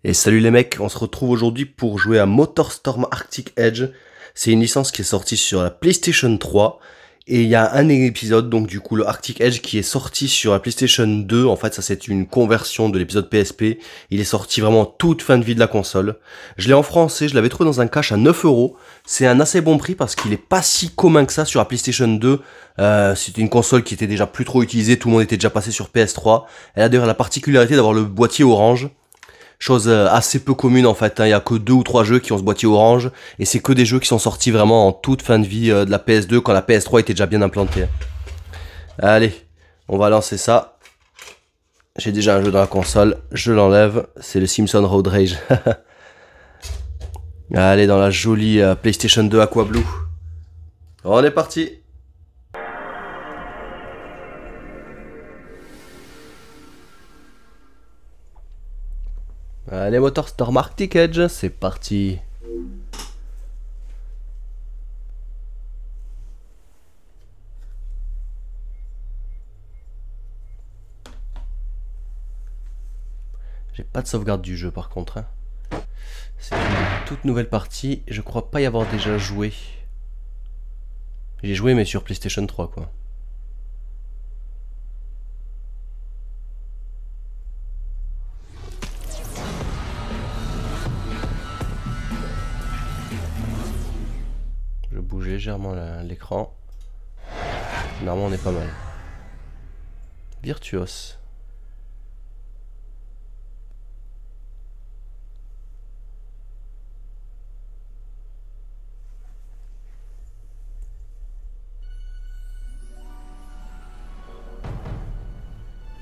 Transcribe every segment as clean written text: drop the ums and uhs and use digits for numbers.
Et salut les mecs, on se retrouve aujourd'hui pour jouer à MotorStorm Arctic Edge. C'est une licence qui est sortie sur la PlayStation 3. Et il y a un épisode, donc du coup le Arctic Edge, qui est sorti sur la PlayStation 2. En fait, ça c'est une conversion de l'épisode PSP. Il est sorti vraiment toute fin de vie de la console. Je l'ai en français, je l'avais trouvé dans un cache à 9 €. C'est un assez bon prix parce qu'il est pas si commun que ça sur la PlayStation 2. C'était une console qui était déjà plus trop utilisée, tout le monde était déjà passé sur PS3. Elle a d'ailleurs la particularité d'avoir le boîtier orange. Chose assez peu commune en fait, hein. Il y a que 2 ou 3 jeux qui ont ce boîtier orange, et c'est que des jeux qui sont sortis vraiment en toute fin de vie de la PS2 quand la PS3 était déjà bien implantée. Allez, on va lancer ça. J'ai déjà un jeu dans la console, je l'enlève, c'est le Simpson Road Rage. Allez, dans la jolie PlayStation 2 Aqua Blue. On est parti. Allez, MotorStorm Arctic Edge, c'est parti. J'ai pas de sauvegarde du jeu par contre, hein. C'est une toute nouvelle partie, je crois pas y avoir déjà joué. J'ai joué mais sur PlayStation 3 quoi. Je bouge légèrement l'écran. Normalement on est pas mal. Virtuos.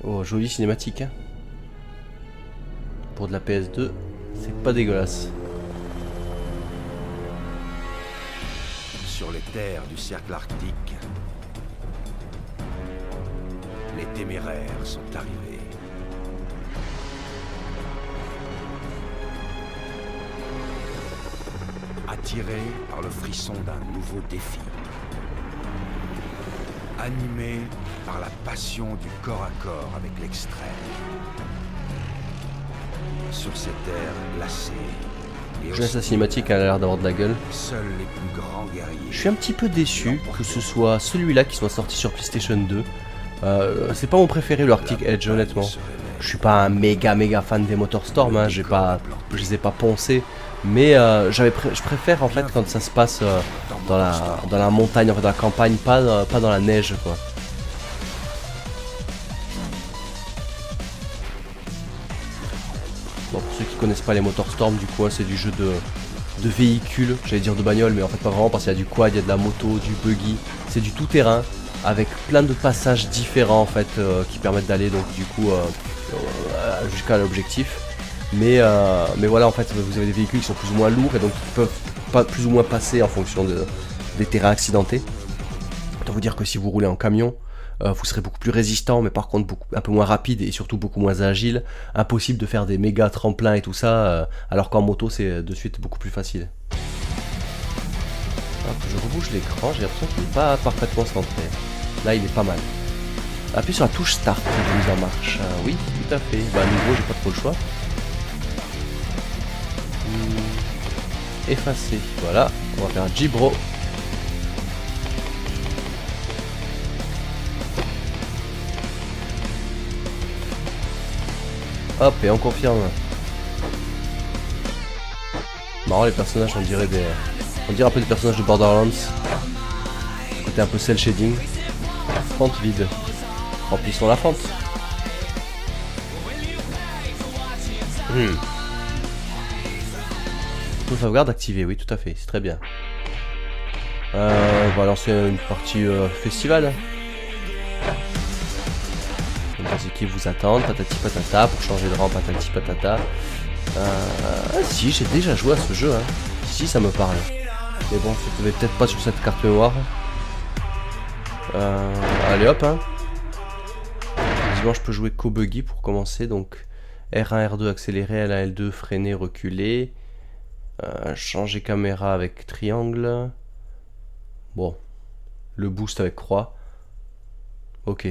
Oh, jolie cinématique, hein. Pour de la PS2, c'est pas dégueulasse. Sur les terres du cercle arctique, les téméraires sont arrivés. Attirés par le frisson d'un nouveau défi. Animés par la passion du corps à corps avec l'extrême. Sur ces terres glacées. Je laisse la cinématique, elle a l'air d'avoir de la gueule. Seuls les plus grands guerriers. Je suis un petit peu déçu que ce soit celui-là qui soit sorti sur PlayStation 2. C'est pas mon préféré, le Arctic Edge, honnêtement. Je suis pas un méga fan des MotorStorm, hein. Je les ai pas poncés. Mais je préfère en fait quand ça se passe dans la montagne, en fait, dans la campagne, pas dans la neige quoi. Bon, pour ceux qui connaissent pas les MotorStorm, du coup, hein, c'est du jeu de véhicules, j'allais dire de bagnole, mais en fait pas vraiment parce qu'il y a du quad, il y a de la moto, du buggy, c'est du tout terrain avec plein de passages différents en fait qui permettent d'aller donc du coup jusqu'à l'objectif. Mais voilà, en fait vous avez des véhicules qui sont plus ou moins lourds et donc qui peuvent pas plus ou moins passer en fonction des terrains accidentés. Autant vous dire que si vous roulez en camion, vous serez beaucoup plus résistant, mais par contre un peu moins rapide et surtout beaucoup moins agile. Impossible de faire des méga tremplins et tout ça, alors qu'en moto c'est de suite beaucoup plus facile. Hop, je rebouge l'écran, j'ai l'impression qu'il n'est pas parfaitement centré. Là il est pas mal. Appuie sur la touche Start, la mise en marche. Oui, tout à fait. Bah à nouveau j'ai pas trop le choix. Effacer, voilà. On va faire un Gibro. Hop, et on confirme. Marrant les personnages, on dirait un peu des personnages de Borderlands. Côté un peu cel shading. Fente vide. Remplissons la fente. Sauvegarde activée, oui tout à fait, c'est très bien. On va lancer une partie festival. Les équipes vous attendent, patati patata, pour changer de rang, patati patata. Si, j'ai déjà joué à ce jeu, hein. Si, ça me parle. Mais bon, c'était peut-être pas sur cette carte mémoire. Allez hop, hein. Visiblement, je peux jouer qu'au buggy pour commencer, donc R1, R2 accélérer, L1, L2 freiner, reculer. Changer caméra avec triangle. Bon, le boost avec croix. Ok.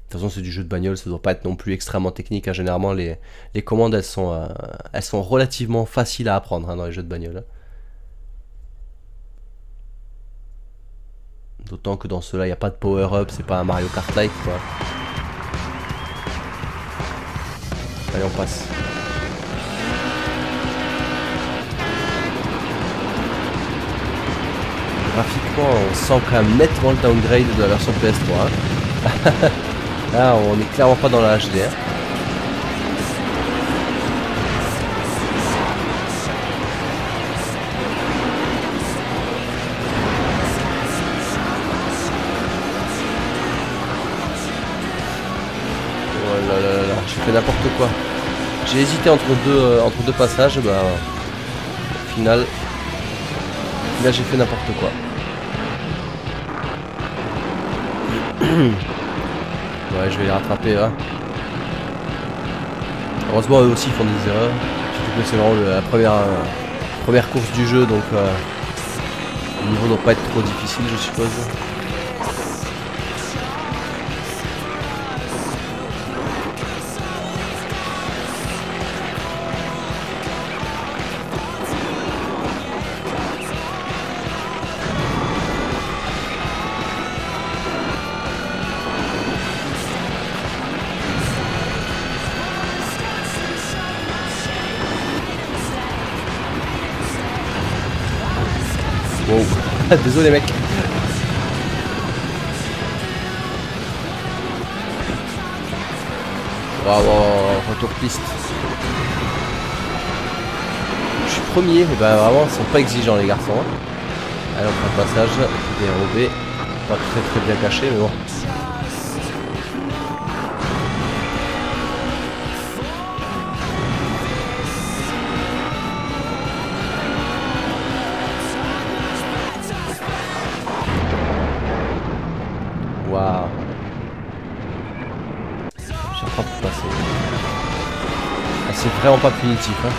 toute façon c'est du jeu de bagnole, ça doit pas être non plus extrêmement technique, hein. Généralement les commandes elles sont relativement faciles à apprendre, hein, dans les jeux de bagnole. D'autant que dans ceux-là il n'y a pas de power-up, c'est pas un Mario Kart-like quoi. Allez on passe. Graphiquement on sent quand même nettement le downgrade de la version PS3, hein. Là on est clairement pas dans la HDR. Oh là là là là, j'ai fait n'importe quoi. J'ai hésité entre deux passages, bah au final j'ai fait n'importe quoi. Ouais, je vais les rattraper là. Heureusement eux aussi ils font des erreurs. Surtout que c'est vraiment la première course du jeu, donc le niveau ne doit pas être trop difficile je suppose. Wow. Désolé mec. Waouh, retour piste. Je suis premier, et ben vraiment ils sont pas exigeants les garçons. Allez on prend le passage, dérobé. Pas très bien caché mais bon. Waouh. J'ai pas pu passer. Ah, c'est vraiment pas punitif, hein.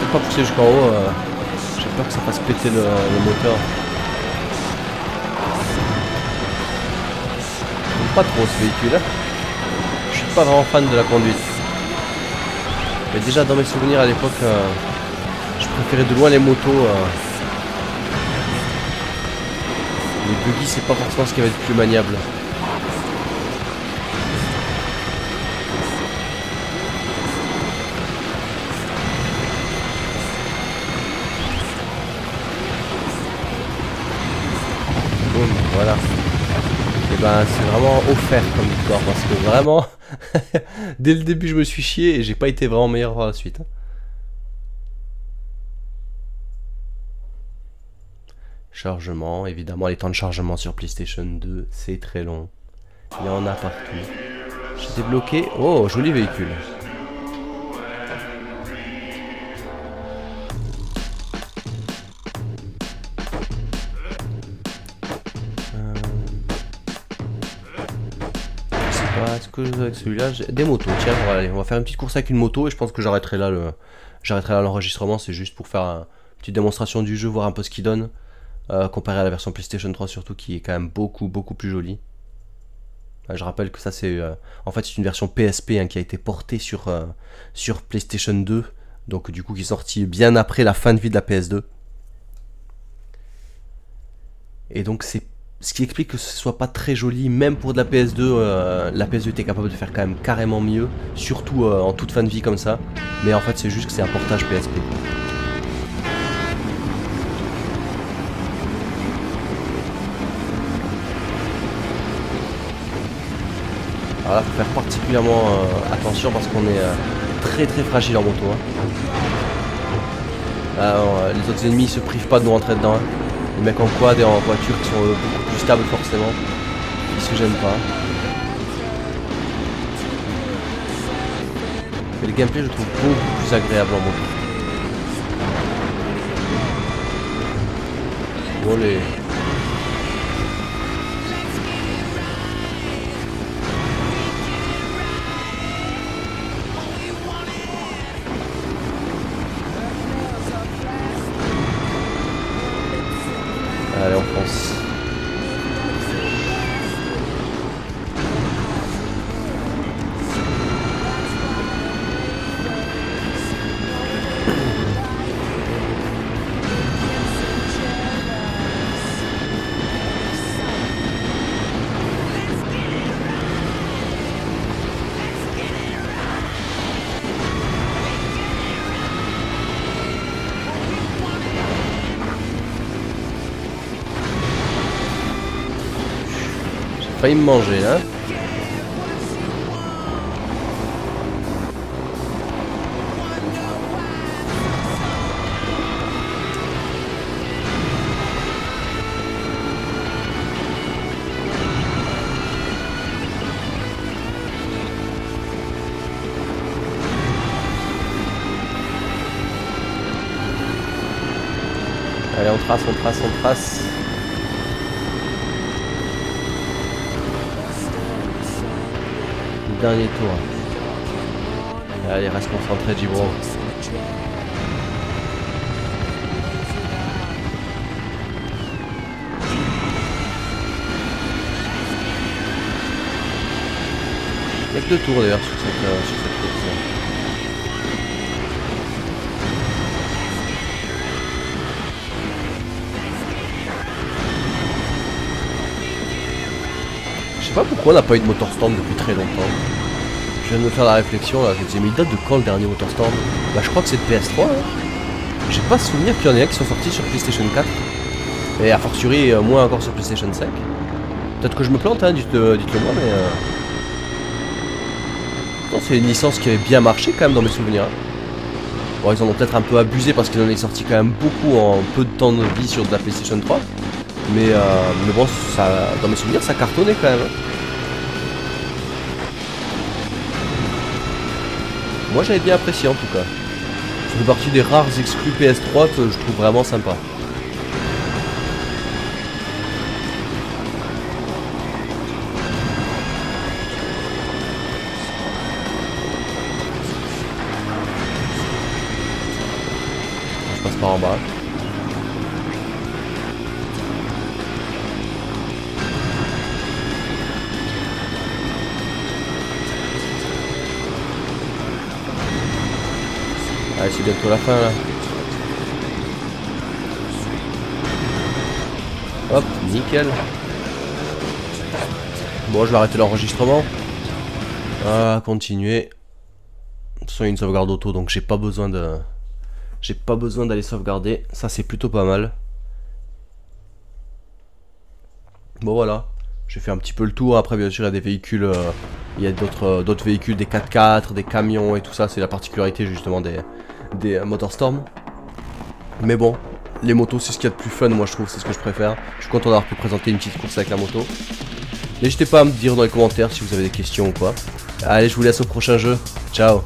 Pas pousser jusqu'en haut, j'ai peur que ça fasse péter le moteur. J'aime pas trop ce véhicule. Je suis pas vraiment fan de la conduite. Mais déjà dans mes souvenirs à l'époque, je préférais de loin les motos. Les buggy c'est pas forcément ce qui va être plus maniable. Voilà. Et ben c'est vraiment offert comme victoire parce que vraiment dès le début je me suis chié et j'ai pas été vraiment meilleur par la suite. Chargement, évidemment les temps de chargement sur PlayStation 2 c'est très long. Il y en a partout. J'ai débloqué. Oh joli véhicule. Est-ce que avec celui-là j'ai des motos? Tiens, on va faire une petite course avec une moto et je pense que j'arrêterai là l'enregistrement. C'est juste pour faire une petite démonstration du jeu, voir un peu ce qu'il donne comparé à la version PlayStation 3 surtout qui est quand même beaucoup plus jolie. Je rappelle que ça c'est en fait c'est une version PSP hein, qui a été portée sur PlayStation 2, donc du coup qui est sorti bien après la fin de vie de la PS2. Et donc c'est ce qui explique que ce soit pas très joli, même pour de la PS2. La PS2 était capable de faire quand même carrément mieux, surtout en toute fin de vie comme ça. Mais en fait, c'est juste que c'est un portage PSP. Alors là, faut faire particulièrement attention parce qu'on est très fragile en moto. Hein. Alors, les autres ennemis se privent pas de nous rentrer dedans. Hein. Les mecs en quad et en voiture qui sont beaucoup plus stables forcément. Ils se gênent pas. Mais le gameplay je trouve beaucoup plus agréable en moto. Bon les... Allez, on fonce. Failli me manger là. Allez, on trace, on trace, on trace. Dernier tour. Allez, reste concentré, Gibro. Il n'y a que 2 tours d'ailleurs sur cette course. Je sais pas pourquoi on n'a pas eu de Motorstorm depuis très longtemps. Je viens de me faire la réflexion là, je me disais mais il date de quand le dernier Motorstorm? Bah je crois que c'est de PS3 hein. J'ai pas souvenir qu'il y en ait qui sont sortis sur PlayStation 4. Et a fortiori moins encore sur PlayStation 5. Peut-être que je me plante hein, dites-le moi mais non, c'est une licence qui avait bien marché quand même dans mes souvenirs. Bon ils en ont peut-être un peu abusé parce qu'ils en est sorti quand même beaucoup en peu de temps de vie sur de la PlayStation 3. Mais bon, ça, dans mes souvenirs, ça cartonnait quand même. Moi, j'avais bien apprécié en tout cas. Ça fait partie des rares exclus PS3 que je trouve vraiment sympa. Je passe par en bas. Allez, c'est bientôt la fin là. Hop, nickel. Bon, je vais arrêter l'enregistrement. Continuer. De toute façon, il y a une sauvegarde auto, donc j'ai pas besoin d'aller sauvegarder. Ça, c'est plutôt pas mal. Bon, voilà. J'ai fait un petit peu le tour. Après, bien sûr, il y a des véhicules. Il y a d'autres véhicules, des 4x4, des camions et tout ça. C'est la particularité justement des Motorstorm. Mais bon, les motos, c'est ce qu'il y a de plus fun, moi je trouve. C'est ce que je préfère. Je suis content d'avoir pu présenter une petite course avec la moto. N'hésitez pas à me dire dans les commentaires si vous avez des questions ou quoi. Allez, je vous laisse au prochain jeu. Ciao.